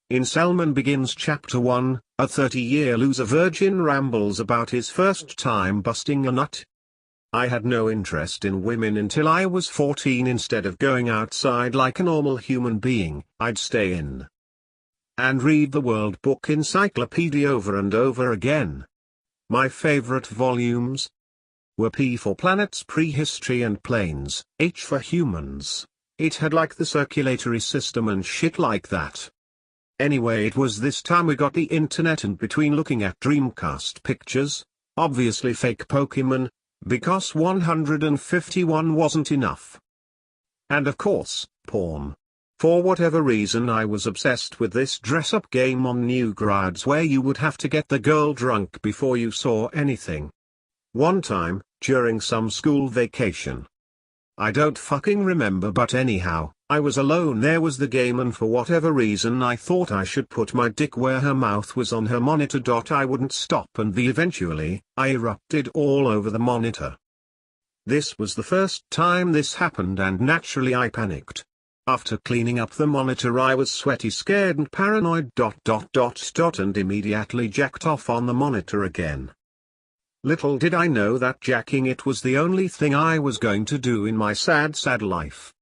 Incelman begins Chapter 1, a 30-year loser virgin rambles about his first time busting a nut. I had no interest in women until I was 14. Instead of going outside like a normal human being, I'd stay in and read the World Book Encyclopedia over and over again. My favorite volumes were P for Planets, Prehistory and Planes, H for Humans. It had like the circulatory system and shit like that. Anyway, it was this time we got the internet, and between looking at Dreamcast pictures, obviously fake Pokemon, because 151 wasn't enough, and of course, porn. For whatever reason I was obsessed with this dress-up game on Newgrounds where you would have to get the girl drunk before you saw anything. One time, during some school vacation, I don't fucking remember, but anyhow, I was alone. There was the game, and for whatever reason I thought I should put my dick where her mouth was on her monitor. I wouldn't stop, and eventually, I erupted all over the monitor. This was the first time this happened, and naturally I panicked. After cleaning up the monitor I was sweaty, scared and paranoid. And immediately jacked off on the monitor again. Little did I know that jacking it was the only thing I was going to do in my sad life.